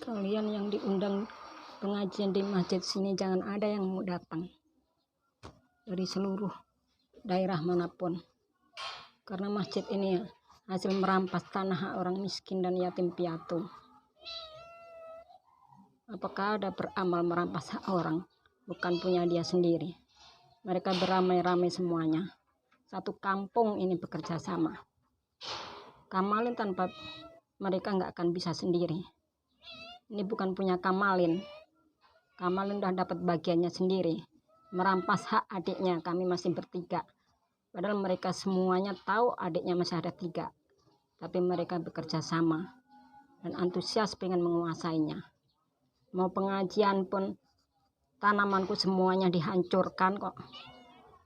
Kalian yang diundang pengajian di masjid sini jangan ada yang mau datang dari seluruh daerah manapun, karena masjid ini hasil merampas tanah orang miskin dan yatim piatu. Apakah ada beramal merampas hak orang bukan punya dia sendiri? Mereka beramai-ramai semuanya, satu kampung ini bekerja sama. Kamalin tanpa mereka nggak akan bisa sendiri. Ini bukan punya Kamalin. Kamalin udah dapat bagiannya sendiri, merampas hak adiknya. Kami masih bertiga, padahal mereka semuanya tahu adiknya masih ada 3, tapi mereka bekerja sama dan antusias pengen menguasainya. Mau pengajian pun tanamanku semuanya dihancurkan kok.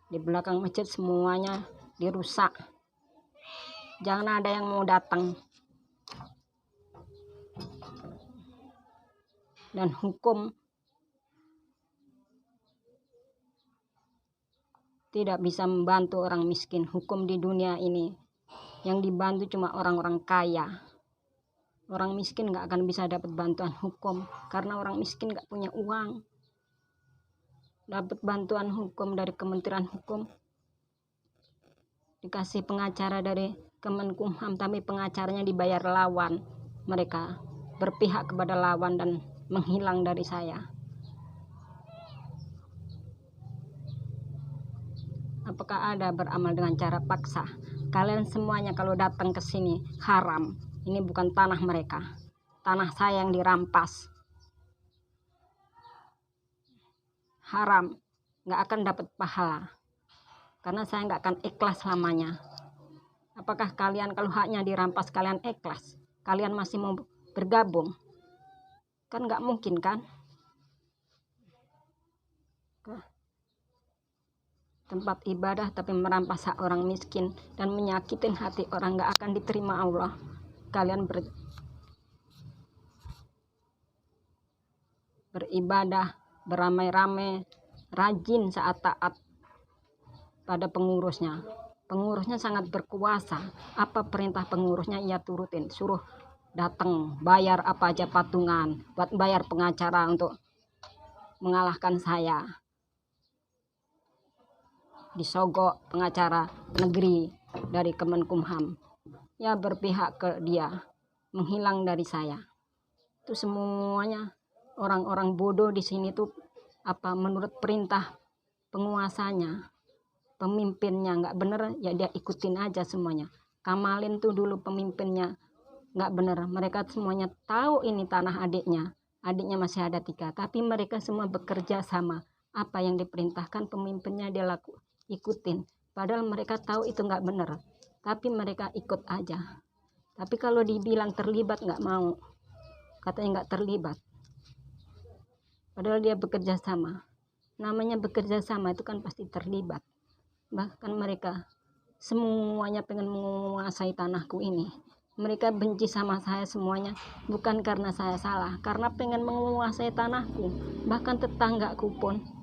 Di belakang masjid semuanya dirusak. Jangan ada yang mau datang. Dan hukum tidak bisa membantu orang miskin. Hukum di dunia ini yang dibantu cuma orang-orang kaya. Orang miskin nggak akan bisa dapat bantuan hukum karena orang miskin nggak punya uang. Dapat bantuan hukum dari Kementerian Hukum, dikasih pengacara dari Kemenkumham, tapi pengacaranya dibayar lawan. Mereka berpihak kepada lawan dan menghilang dari saya. Apakah ada beramal dengan cara paksa? Kalian semuanya kalau datang ke sini haram. Ini bukan tanah mereka, tanah saya yang dirampas. Haram, nggak akan dapat pahala karena saya nggak akan ikhlas selamanya. Apakah kalian kalau haknya dirampas kalian ikhlas? Kalian masih mau bergabung? Kan nggak mungkin kan? Tempat ibadah tapi merampas hak orang miskin dan menyakitin hati orang nggak akan diterima Allah. Kalian beribadah beramai-ramai, rajin saat taat pada pengurusnya. Pengurusnya sangat berkuasa. Apa perintah pengurusnya ia turutin. Suruh datang, bayar apa aja patungan, buat bayar pengacara untuk mengalahkan saya. Disogok pengacara negeri dari Kemenkumham. Ya berpihak ke dia, menghilang dari saya. Itu semuanya orang-orang bodoh di sini tuh apa menurut perintah penguasanya, pemimpinnya nggak bener ya dia ikutin aja semuanya. Kamalin tuh dulu pemimpinnya nggak bener. Mereka semuanya tahu ini tanah adiknya masih ada 3, tapi mereka semua bekerja sama. Apa yang diperintahkan pemimpinnya dia ikutin, padahal mereka tahu itu nggak bener, tapi mereka ikut aja. Tapi kalau dibilang terlibat nggak mau, katanya nggak terlibat, padahal dia bekerja sama. Namanya bekerja sama itu kan pasti terlibat. Bahkan mereka semuanya pengen menguasai tanahku ini. Mereka benci sama saya semuanya bukan karena saya salah, karena pengen menguasai tanahku. Bahkan tetanggaku pun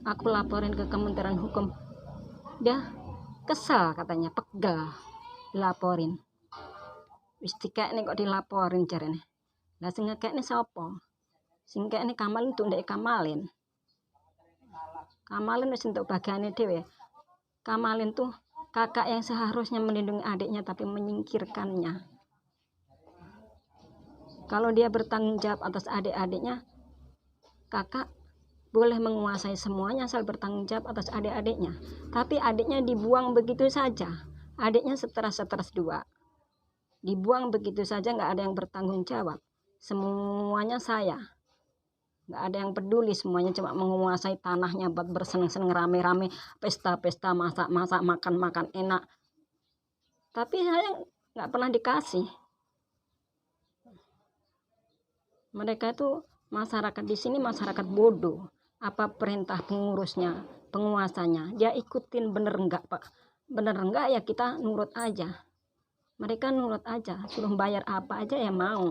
aku laporin ke Kementerian Hukum, dia kesel katanya, pegel dilaporin. Wis dikekne kok dilaporin jarene. Lah sing ngekekne sapa? Sing ngekekne Kamalin tuh ndek Kamalin. Kamalin wis entuk bagiane dhewe. Kamalin tuh kakak yang seharusnya melindungi adiknya tapi menyingkirkannya. Kalau dia bertanggung jawab atas adik-adiknya, kakak boleh menguasai semuanya asal bertanggung jawab atas adik-adiknya. Tapi adiknya dibuang begitu saja. Adiknya stres 2. Dibuang begitu saja, nggak ada yang bertanggung jawab. Semuanya saya. Nggak ada yang peduli, semuanya cuma menguasai tanahnya buat bersenang-senang rame-rame, pesta-pesta, masak-masak, makan-makan enak. Tapi saya nggak pernah dikasih. Mereka itu masyarakat di sini masyarakat bodoh. Apa perintah pengurusnya, penguasanya, dia ikutin. Bener enggak Pak? Bener enggak ya kita nurut aja. Mereka nurut aja, suruh bayar apa aja ya mau.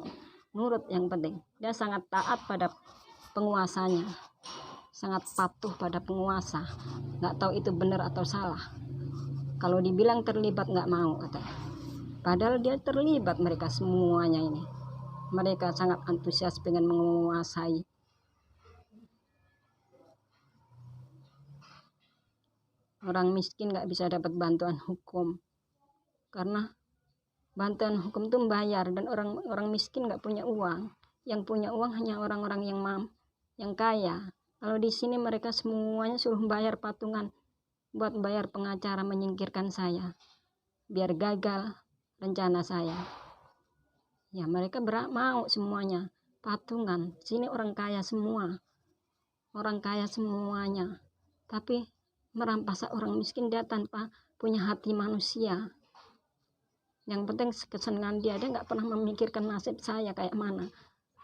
Nurut yang penting. Dia sangat taat pada penguasanya. Sangat patuh pada penguasa. Nggak tahu itu benar atau salah. Kalau dibilang terlibat nggak mau katanya. Padahal dia terlibat mereka semuanya ini. Mereka sangat antusias pengen menguasai. Orang miskin nggak bisa dapat bantuan hukum karena bantuan hukum itu membayar, dan orang miskin nggak punya uang. Yang punya uang hanya orang-orang yang kaya. Kalau di sini mereka semuanya suruh bayar patungan buat bayar pengacara menyingkirkan saya biar gagal rencana saya. Ya mereka mau semuanya patungan. Sini orang kaya semua, orang kaya semuanya, tapi merampas orang miskin dia tanpa punya hati manusia. Yang penting kesenangan dia nggak pernah memikirkan nasib saya kayak mana.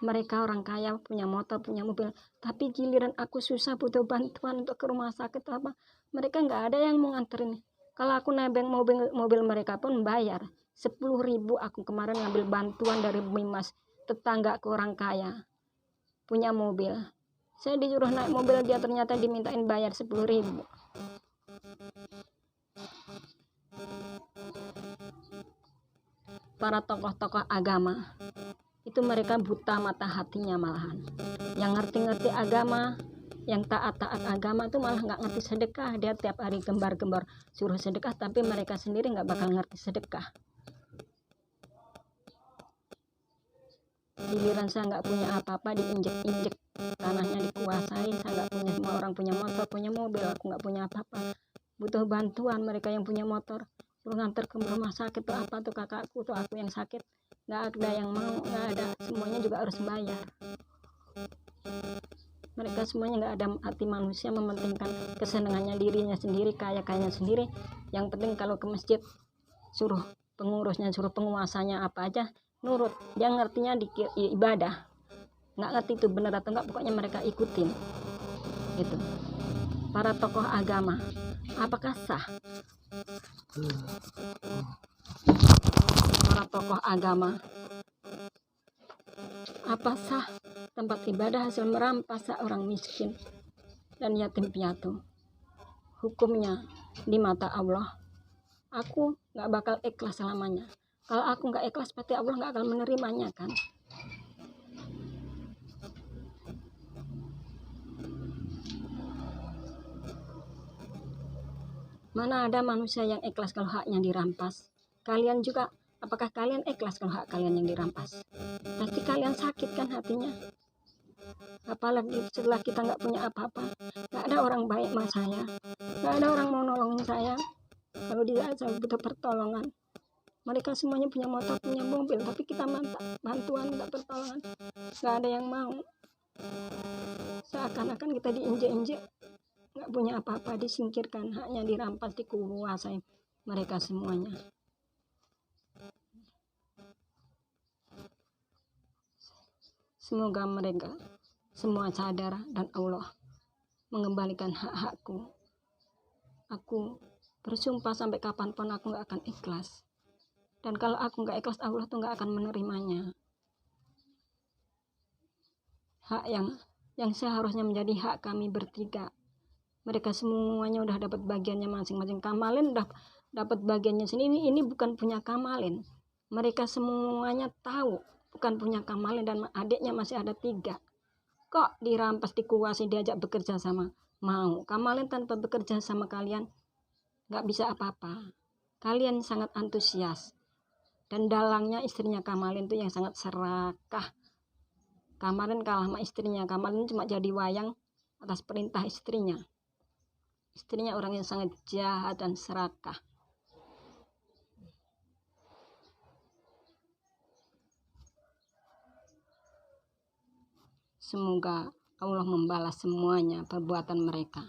Mereka orang kaya punya motor, punya mobil, tapi giliran aku susah butuh bantuan untuk ke rumah sakit apa, mereka nggak ada yang mau nganterin. Kalau aku nebeng mobil mereka pun bayar 10.000. Aku kemarin ngambil bantuan dari Bimas, tetangga ke orang kaya punya mobil, saya disuruh naik mobil, dia ternyata dimintain bayar 10.000. Para tokoh-tokoh agama itu mereka buta mata hatinya malahan. Yang ngerti-ngerti agama, yang taat-taat agama itu malah nggak ngerti sedekah. Dia tiap hari gembar-gembar suruh sedekah, tapi mereka sendiri nggak bakal ngerti sedekah. Giliran saya nggak punya apa-apa, diinjek-injek, tanahnya dikuasai. Saya nggak punya, semua orang punya motor, punya mobil, aku nggak punya apa-apa. Butuh bantuan mereka yang punya motor, suruh nganter ke rumah sakit tuh apa tuh kakakku tuh, aku yang sakit, nggak ada yang mau, nggak ada, semuanya juga harus bayar. Mereka semuanya nggak ada hati manusia, mementingkan kesenangannya dirinya sendiri, kaya-kayanya sendiri. Yang penting kalau ke masjid suruh pengurusnya, suruh penguasanya apa aja nurut. Dia ngertinya di ibadah, nggak ngerti itu benar atau enggak, pokoknya mereka ikutin gitu. Para tokoh agama, apakah sah para tokoh agama, apa sah tempat ibadah hasil merampas orang miskin dan yatim piatu? Hukumnya di mata Allah, aku nggak bakal ikhlas selamanya. Kalau aku nggak ikhlas, pasti Allah nggak akan menerimanya kan. Mana ada manusia yang ikhlas kalau haknya dirampas? Kalian juga, apakah kalian ikhlas kalau hak kalian yang dirampas? Pasti kalian sakit kan hatinya. Apalagi setelah kita nggak punya apa-apa, nggak ada orang baik sama saya, nggak ada orang mau nolongin saya. Kalau dia saya butuh pertolongan, mereka semuanya punya motor, punya mobil, tapi kita bantuan, minta pertolongan, nggak ada yang mau. Seakan-akan kita diinjek-injek, nggak punya apa-apa, disingkirkan, haknya dirampas, dikuasai mereka semuanya. Semoga mereka semua sadar dan Allah mengembalikan hak-hakku. Aku bersumpah sampai kapanpun aku nggak akan ikhlas. Dan kalau aku nggak ikhlas, Allah tuh nggak akan menerimanya. Hak yang seharusnya menjadi hak kami bertiga, mereka semuanya udah dapat bagiannya masing-masing. Kamalin udah dapat bagiannya sendiri. Ini bukan punya Kamalin. Mereka semuanya tahu bukan punya Kamalin, dan adiknya masih ada 3. Kok dirampas, dikuasai, diajak bekerja sama? Mau. Kamalin tanpa bekerja sama kalian nggak bisa apa-apa. Kalian sangat antusias. Dan dalangnya istrinya Kamalin tuh yang sangat serakah. Kamalin kalah sama istrinya. Kamalin cuma jadi wayang atas perintah istrinya. Istrinya orang yang sangat jahat dan serakah. Semoga Allah membalas semuanya perbuatan mereka.